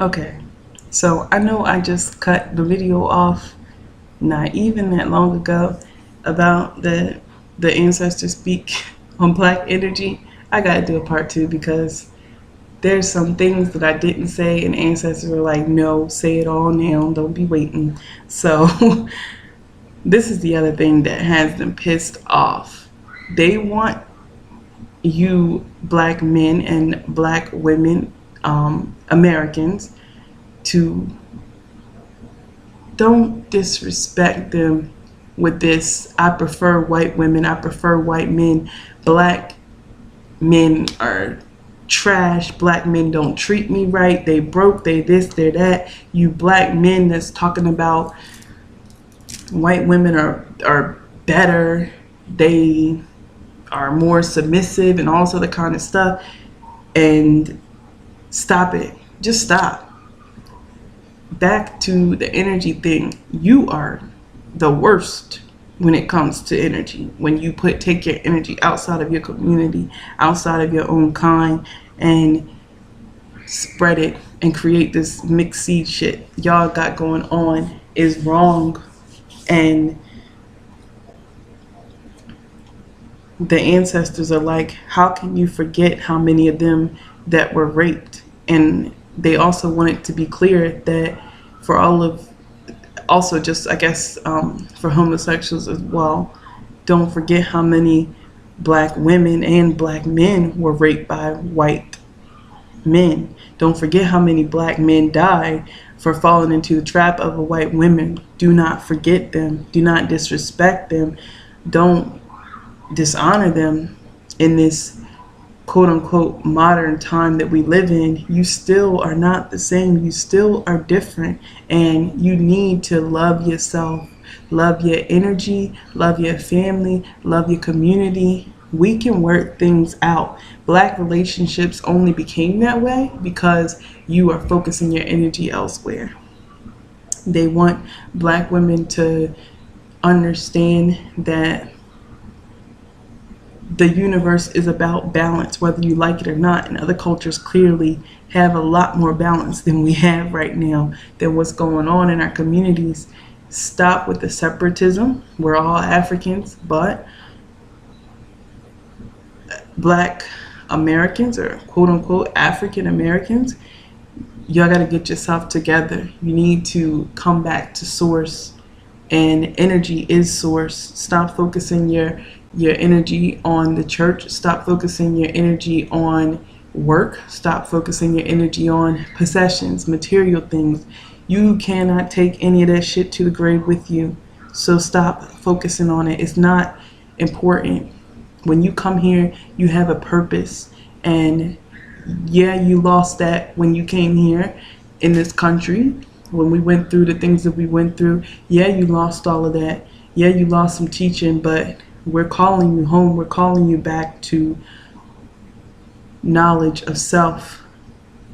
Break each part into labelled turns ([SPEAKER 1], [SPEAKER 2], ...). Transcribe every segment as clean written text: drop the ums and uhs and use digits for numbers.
[SPEAKER 1] Okay, so I know I just cut the video off not even that long ago about the ancestors speak on black energy. I gotta do a part two because there's some things that I didn't say, and ancestors were like, no, say it all now, don't be waiting. So this is the other thing that has them pissed off. They want you black men and black women, Americans, to don't disrespect them with this. I prefer white women, I prefer white men. Black men are trash. Black men don't treat me right. They broke, they this, they that. You black men that's talking about white women are better. They are more submissive and all this other kind of stuff. And stop it. Just stop. Back to the energy thing. You are the worst when it comes to energy. When you take your energy outside of your community, outside of your own kind, and spread it and create this mixed seed shit y'all got going on is wrong. And the ancestors are like, how can you forget how many of them that were raped? And they also want it to be clear that for all of, also just I guess for homosexuals as well, don't forget how many black women and black men were raped by white men. Don't forget how many black men died for falling into the trap of a white woman. Do not forget them. Do not disrespect them. Don't dishonor them in this quote unquote modern time that we live in. You still are not the same. You still are different, and you need to love yourself, love your energy, love your family, love your community. We can work things out. Black relationships only became that way because you are focusing your energy elsewhere. They want black women to understand that the universe is about balance, whether you like it or not. And other cultures clearly have a lot more balance than we have right now, than what's going on in our communities. Stop with the separatism. We're all Africans, but black Americans, or quote unquote African Americans, y'all got to get yourself together. You need to come back to source, and energy is source. Stop focusing your energy on the church. Stop focusing your energy on work. Stop focusing your energy on possessions, material things. You cannot take any of that shit to the grave with you. So stop focusing on it. It's not important. When you come here, you have a purpose. And yeah, you lost that when you came here in this country. When we went through the things that we went through, yeah, you lost all of that. Yeah, you lost some teaching, but we're calling you home. We're calling you back to knowledge of self.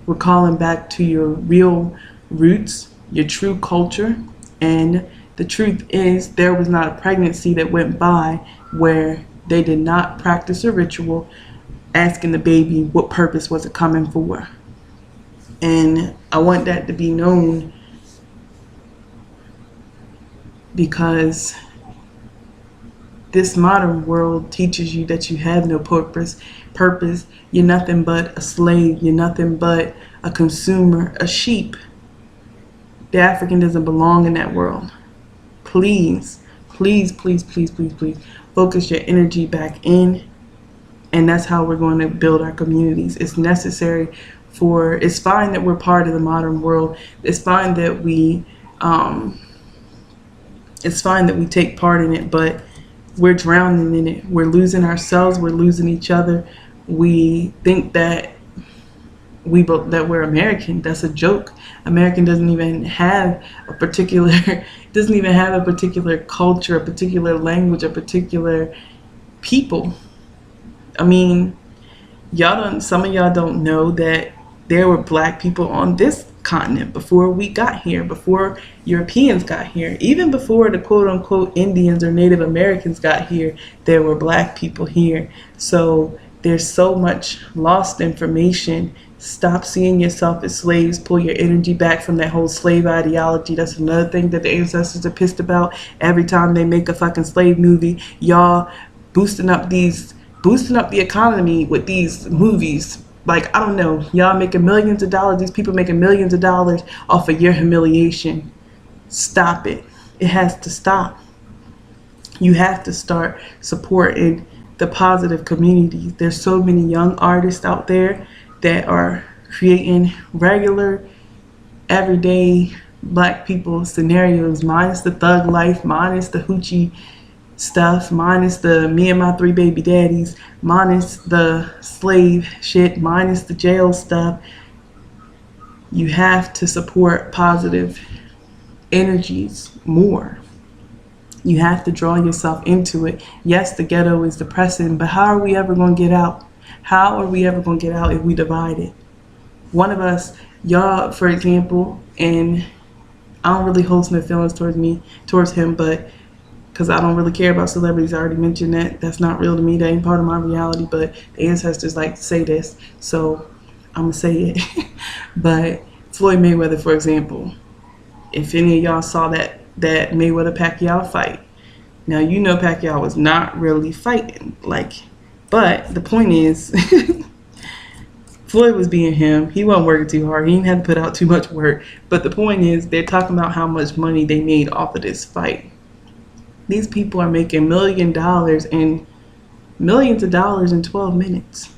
[SPEAKER 1] We're calling back to your real roots, your true culture. And the truth is, there was not a pregnancy that went by where they did not practice a ritual asking the baby what purpose was it coming for. And I want that to be known, because this modern world teaches you that you have no purpose. You're nothing but a slave. You're nothing but a consumer, a sheep. The African doesn't belong in that world. Please, please, please, please, please, please focus your energy back in. And that's how we're going to build our communities. It's necessary it's fine that we're part of the modern world. It's fine that we take part in it, but we're drowning in it. We're losing ourselves. We're losing each other. We think that we're American. That's a joke. American doesn't even have a particular culture, a particular language, a particular people. I mean, some of y'all don't know that there were black people on this continent before we got here, before Europeans got here, even before the quote unquote Indians or Native Americans got here. There were black people here. So there's so much lost information Stop seeing yourself as slaves. Pull your energy back from that whole slave ideology. That's another thing that the ancestors are pissed about. Every time they make a fucking slave movie, y'all boosting up the economy with these movies. Like, I don't know, y'all making millions of dollars. These people making millions of dollars off of your humiliation. Stop it. It has to stop. You have to start supporting the positive communities. There's so many young artists out there that are creating regular, everyday black people scenarios, minus the thug life, minus the hoochie stuff, minus the me and my 3 baby daddies, minus the slave shit, minus the jail stuff. You have to support positive energies more. You have to draw yourself into it. Yes, the ghetto is depressing, but how are we ever going to get out? How are we ever going to get out if we divide it? One of us, y'all, for example, and I don't really hold no feelings towards him, but because I don't really care about celebrities. I already mentioned that. That's not real to me. That ain't part of my reality, but the ancestors like to say this, so I'm going to say it. But Floyd Mayweather, for example, if any of y'all saw that Mayweather-Pacquiao fight, now you know Pacquiao was not really fighting, but the point is, Floyd was being him. He wasn't working too hard. He didn't have to put out too much work. But the point is, they're talking about how much money they made off of this fight. These people are making millions of dollars in 12 minutes.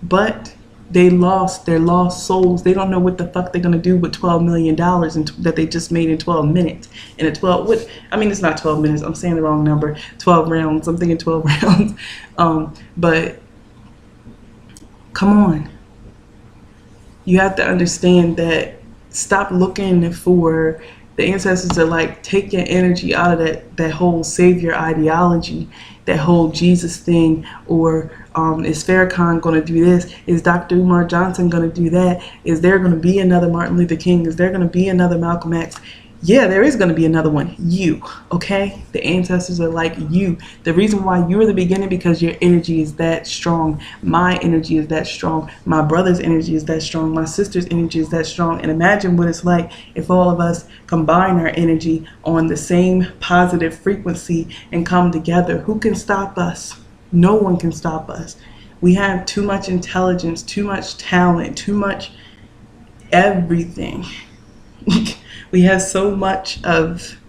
[SPEAKER 1] But they lost their lost souls. They don't know what the fuck they're going to do with $12 million that they just made in 12 minutes. And it's not 12 minutes. I'm saying the wrong number. 12 rounds. I'm thinking 12 rounds. But come on. You have to understand that. Stop looking for... The ancestors are like, take your energy out of that whole savior ideology, that whole Jesus thing, or is Farrakhan going to do this? Is Dr. Umar Johnson going to do that? Is there going to be another Martin Luther King? Is there going to be another Malcolm X? Yeah, there is going to be another one. You, okay? The ancestors are like you. The reason why you're the beginning, because your energy is that strong. My energy is that strong. My brother's energy is that strong. My sister's energy is that strong. And imagine what it's like if all of us combine our energy on the same positive frequency and come together. Who can stop us? No one can stop us. We have too much intelligence, too much talent, too much everything. We have so much so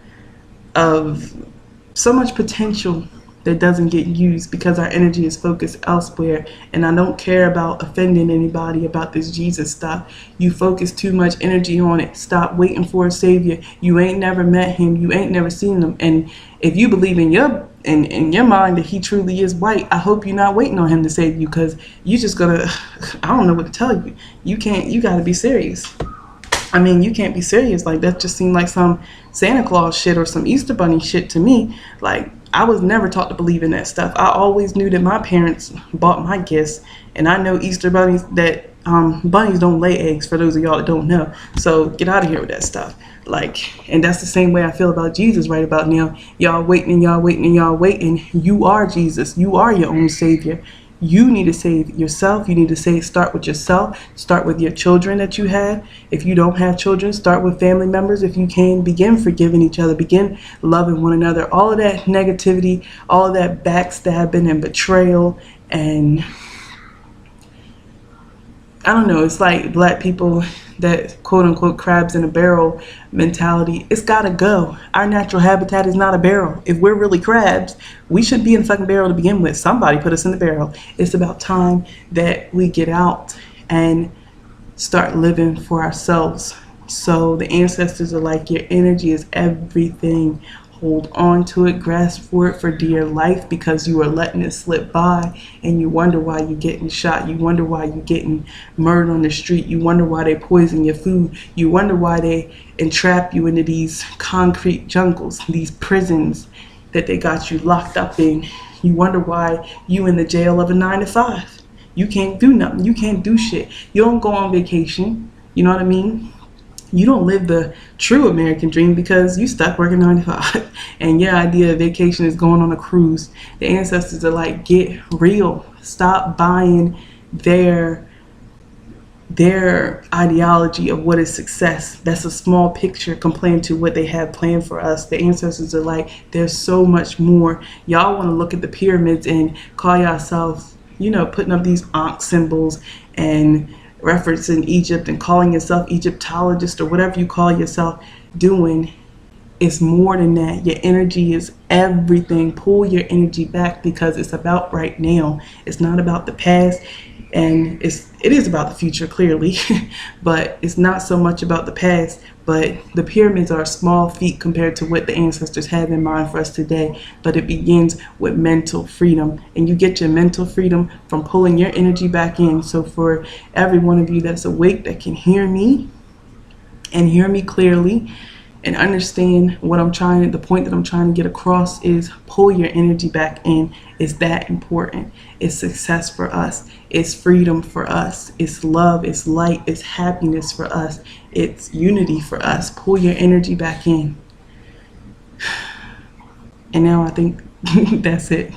[SPEAKER 1] much potential that doesn't get used because our energy is focused elsewhere. And I don't care about offending anybody about this Jesus stuff. You focus too much energy on it. Stop waiting for a savior. You ain't never met him. You ain't never seen him. And if you believe in your mind that he truly is white, I hope you're not waiting on him to save you, because you just gonna, I don't know what to tell you. You gotta be serious. I mean, you can't be serious. Like, that just seemed like some Santa Claus shit or some Easter Bunny shit to me. Like, I was never taught to believe in that stuff. I always knew that my parents bought my gifts, and I know Easter bunnies that bunnies don't lay eggs, for those of y'all that don't know. So get out of here with that stuff. Like, and that's the same way I feel about Jesus right about now. Y'all waiting and y'all waiting and y'all waiting. You are Jesus. You are your own savior. You need to save yourself. You need to start with yourself. Start with your children that you have. If you don't have children, start with family members. If you can, begin forgiving each other. Begin loving one another. All of that negativity, all of that backstabbing and betrayal, and I don't know, it's like black people, that quote unquote crabs in a barrel mentality. It's gotta go. Our natural habitat is not a barrel. If we're really crabs, we should be in the fucking barrel to begin with. Somebody put us in the barrel. It's about time that we get out and start living for ourselves. So the ancestors are like, your energy is everything. Hold on to it, grasp for it for dear life, because you are letting it slip by, and you wonder why you're getting shot. You wonder why you're getting murdered on the street. You wonder why they poison your food. You wonder why they entrap you into these concrete jungles, these prisons that they got you locked up in. You wonder why you in the jail of a 9-to-5. You can't do nothing. You can't do shit. You don't go on vacation. You know what I mean? You don't live the true American dream because you stuck working 9-to-5. And your idea of vacation is going on a cruise. The ancestors are like, get real. Stop buying their their ideology of what is success. That's a small picture compared to what they have planned for us. The ancestors are like, there's so much more. Y'all want to look at the pyramids and call yourselves, putting up these Ankh symbols and referencing Egypt and calling yourself Egyptologist or whatever you call yourself doing. It's more than that. Your energy is everything. Pull your energy back, because it's about right now. It's not about the past, and it is about the future, clearly, but it's not so much about the past. But the pyramids are a small feat compared to what the ancestors have in mind for us today. But it begins with mental freedom, and you get your mental freedom from pulling your energy back in. So for every one of you that's awake, that can hear me and hear me clearly and understand the point that I'm trying to get across is pull your energy back in. It's that important. It's success for us. It's freedom for us. It's love. It's light. It's happiness for us. It's unity for us. Pull your energy back in. And now I think that's it.